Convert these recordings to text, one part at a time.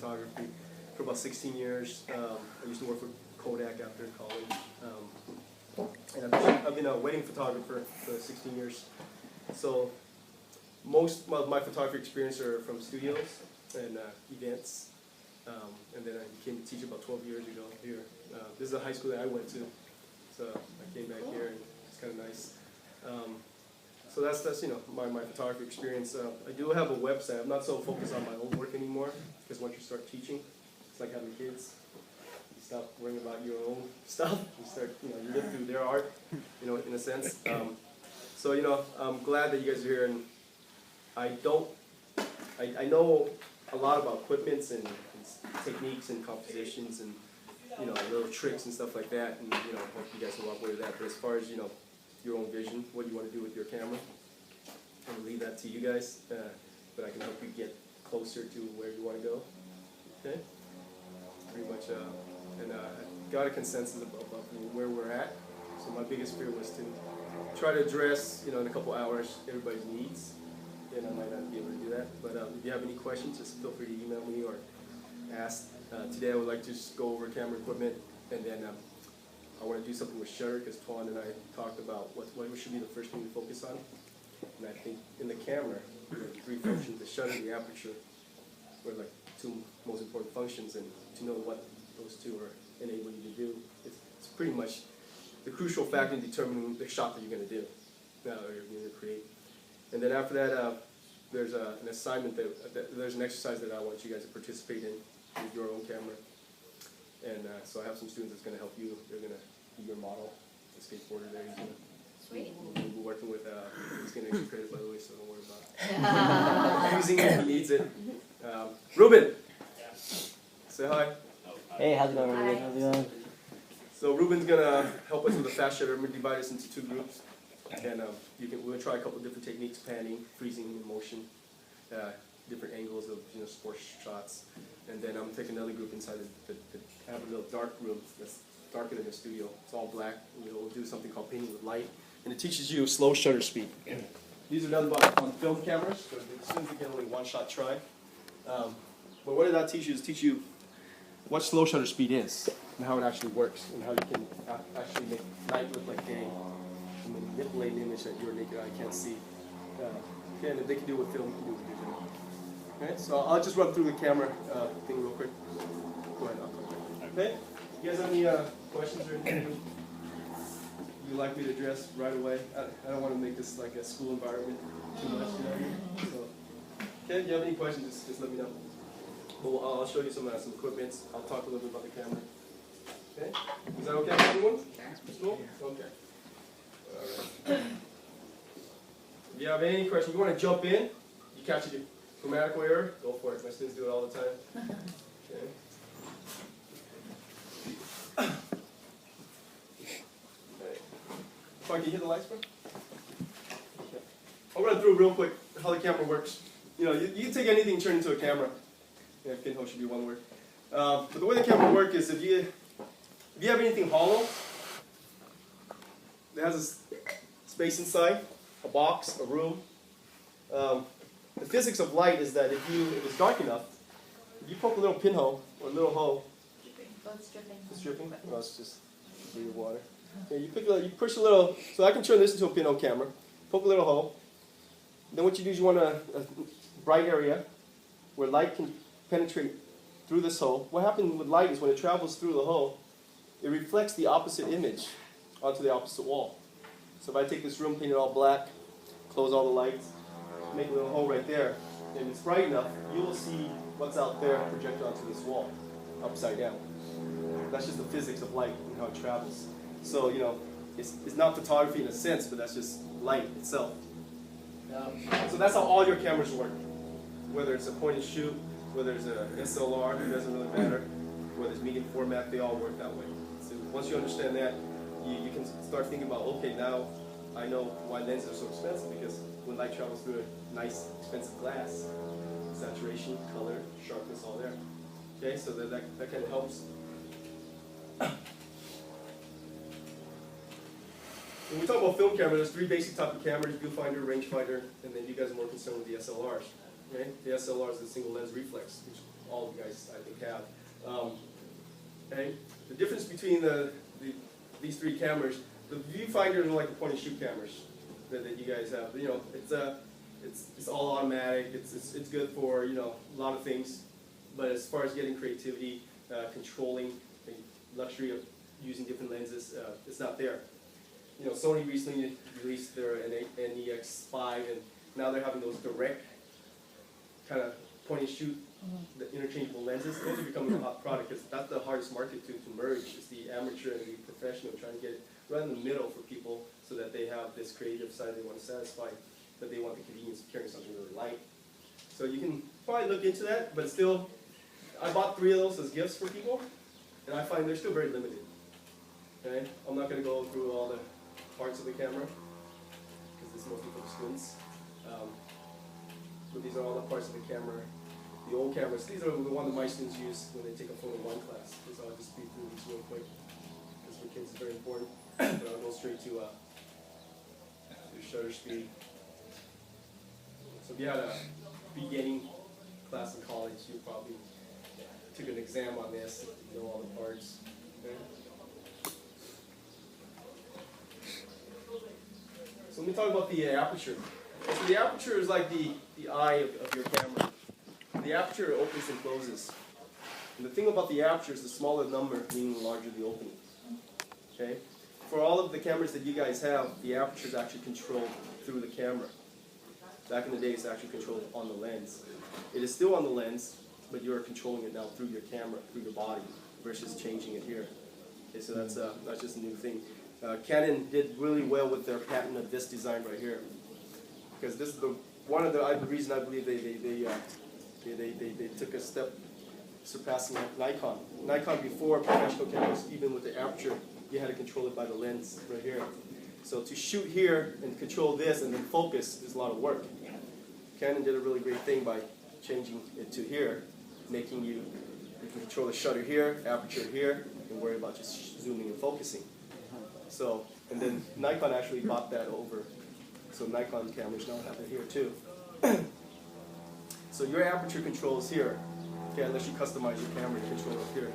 photography for about 16 years. I used to work for Kodak after college. And I've been a wedding photographer for 16 years. So most of my photography experience are from studios and events. And then I became a teacher about 12 years ago here. This is a high school that I went to. So I came back here and it's kind of nice. So that's you know, my photography experience. I do have a website. I'm not so focused on my own work anymore, because once you start teaching, it's like having kids. You stop worrying about your own stuff. You start, you know, you live through their art, you know, in a sense. So you know, I'm glad that you guys are here, and I know a lot about equipments and techniques and compositions and, you know, little tricks and stuff like that, and you know, hope you guys can walk away with that. But as far as, you know, your own vision, what you want to do with your camera, I'm going to leave that to you guys, but I can help you get closer to where you want to go. Okay? Pretty much, and I got a consensus about where we're at. So my biggest fear was to try to address, you know, in a couple hours, everybody's needs, and I might not be able to do that. But if you have any questions, just feel free to email me or ask. Today I would like to just go over camera equipment, and then I want to do something with shutter, because Tuan and I talked about what should be the first thing to focus on. And I think in the camera, there are three functions: the shutter, the aperture, were like two most important functions, and to know what those two are enable you to do, it's pretty much the crucial factor in determining the shot that you're going to do, or you're going to create. And then after that, there's an assignment there's an exercise that I want you guys to participate in with your own camera. And so I have some students that's going to help you. They're going to be your model, the skateboarder there. Sweet. We'll be working with, he's going to extra credit, by the way, so don't worry about it. Using it if he needs it. Ruben, say hi. Hey, how's it going, Ruben? How's it going? So Ruben's going to help us with the fast shutter. I'm going to divide us into two groups. And we're going to try a couple of different techniques: panning, freezing, motion, different angles of, you know, sports shots. And then I'm taking another group inside I have a little dark room that's darker than the studio. It's all black. We'll do something called painting with light, and it teaches you slow shutter speed. These are done on film cameras, so the students get only one shot try. But what did that teach you? Is teach you what slow shutter speed is and how it actually works, and how you can actually make night look like day, and manipulate an image that your naked eye can't see. And if they can do it with film, you can do it with digital. Okay, so I'll just run through the camera thing real quick. Go ahead, okay? You guys have any questions or anything you'd like me to address right away? I don't want to make this like a school environment too much, you know? So, okay, if you have any questions, just let me know. Well, I'll show you some equipment. I'll talk a little bit about the camera. Okay? Is that okay with everyone? Cool? Okay. All right. If you have any questions, you want to jump in, you catch a grammatical error, go for it. My students do it all the time. Okay. Fine, can you hit the lights, bro? Okay. I'll run through real quick how the camera works. You know, you can take anything and turn it into a camera. Yeah, pinhole should be one word. But the way the camera works is if you have anything hollow, it has a space inside, a box, a room. The physics of light is that if it's dark enough, if you poke a little pinhole or a little hole, It's dripping. it's dripping. No, it's just your water. Okay, you push a little. So I can turn this into a pinhole camera. Poke a little hole. Then what you do is you want a bright area where light can penetrate through this hole. What happens with light is when it travels through the hole, it reflects the opposite image onto the opposite wall. So if I take this room, paint it all black, close all the lights, make a little hole right there, and it's bright enough, you will see what's out there projected onto this wall, upside down. That's just the physics of light and how it travels. So, you know, it's not photography in a sense, but that's just light itself. So that's how all your cameras work. Whether it's a point and shoot, whether it's a SLR, it doesn't really matter. Whether it's medium format, they all work that way. So once you understand that, you can start thinking about, okay, now I know why lenses are so expensive, because when light travels through a nice, expensive glass, saturation, color, sharpness, all there. Okay, so that kind of helps. When we talk about film camera, there's three basic type of cameras: viewfinder, rangefinder, and then you guys are more concerned with the SLRs. Okay? The SLR is the single lens reflex, which all of you guys, I think, have. Okay? The difference between these three cameras, the viewfinders are like the point-and-shoot cameras that you guys have. You know, it's all automatic. It's good for, you know, a lot of things. But as far as getting creativity, controlling the luxury of using different lenses, it's not there. You know, Sony recently released their NEX5, and now they're having those direct kind of point-and-shoot, the interchangeable lenses. Those are becoming a hot product because that's the hardest market to merge. Is the amateur and the professional, trying to get it right in the middle for people so that they have this creative side they want to satisfy, but they want the convenience of carrying something really light. So you can probably look into that, but still, I bought 3 of those as gifts for people, and I find they're still very limited. Okay, I'm not going to go through all the parts of the camera because this is mostly for the students. But these are all the parts of the camera. The old cameras, these are the ones that my students use when they take a photo 1 class. So I'll just speed through these real quick because for kids it's very important. But I'll go straight to shutter speed. So if you had a beginning class in college, you probably took an exam on this, you know all the parts. Okay? So let me talk about the aperture. So the aperture is like the eye of your camera. The aperture opens and closes. And the thing about the aperture is the smaller the number, meaning the larger the opening. Okay? For all of the cameras that you guys have, the aperture is actually controlled through the camera. Back in the day, it's actually controlled on the lens. It is still on the lens, but you're controlling it now through your camera, through your body, versus changing it here. Okay, so that's just a new thing. Canon did really well with their patent of this design right here, because this is one of the reason I believe they took a step surpassing Nikon. Nikon before professional cameras, even with the aperture, you had to control it by the lens right here. So to shoot here and control this and then focus is a lot of work. Canon did a really great thing by changing it to here, making you can control the shutter here, aperture here, and worry about just zooming and focusing. So, and then Nikon actually bought that over. So Nikon cameras now have it here too. So your aperture control is here. Okay, unless you customize your camera to control it here.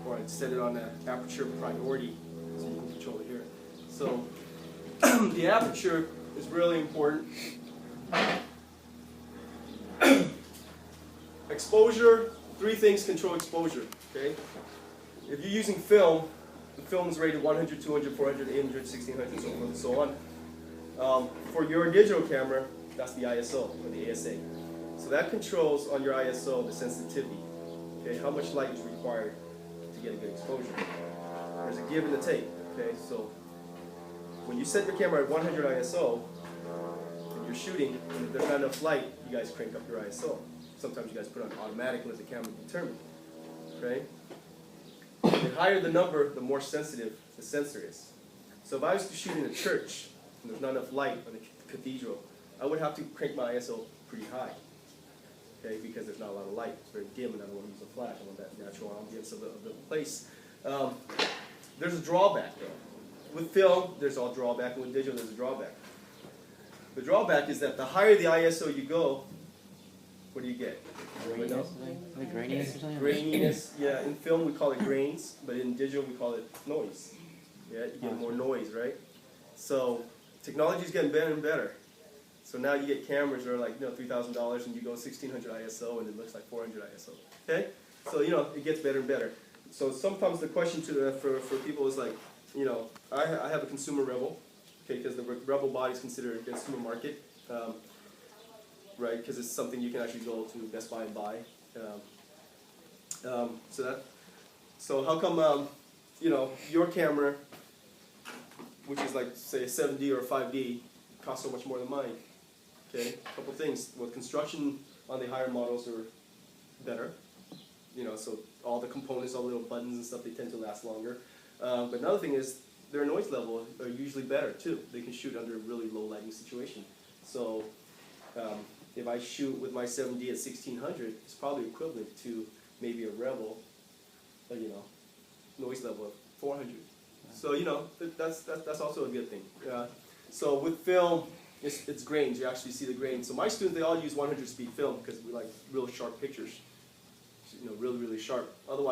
Or I'd set it on the aperture priority so you can control it here. So the aperture is really important. Exposure, 3 things control exposure. Okay? If you're using film, the film is rated 100, 200, 400, 800, 1600, so forth and so on. For your digital camera, that's the ISO, or the ASA. So that controls on your ISO the sensitivity. Okay, how much light is required to get a good exposure. There's a give and a take. Okay, so when you set your camera at 100 ISO, and you're shooting, and if there's not enough light, you guys crank up your ISO. Sometimes you guys put it on automatic and let the camera determine. Okay? The higher the number, the more sensitive the sensor is. So if I was to shoot in a church, and there's not enough light on the cathedral, I would have to crank my ISO pretty high. Okay, because there's not a lot of light. It's very dim, and I don't want to use a flash. I want that natural ambience of the place. There's a drawback, though. With film, there's all drawback, and with digital, there's a drawback. The drawback is that the higher the ISO you go, what do you get? Graininess, like graininess or something? Graininess, yeah. In film, we call it grains, but in digital, we call it noise. Yeah, you get more noise, right? So technology is getting better and better. So now you get cameras that are like, $3,000, and you go 1600 ISO, and it looks like 400 ISO. Okay, so it gets better and better. So sometimes the question for people is like, I have a consumer Rebel, okay, because the Rebel body is considered a consumer market, right? Because it's something you can actually go to Best Buy and buy. So how come your camera, which is like say a 7D or a 5D, costs so much more than mine? Okay, a couple things. Well, construction on the higher models are better. So all the components, all the little buttons and stuff, they tend to last longer. But another thing is their noise level are usually better too. They can shoot under a really low lighting situation. So if I shoot with my 7D at 1600, it's probably equivalent to maybe a Rebel, noise level of 400. So that's also a good thing. So with film, it's grains. You actually see the grains. So my students, they all use 100 speed film because we like real sharp pictures. really, really sharp. Otherwise,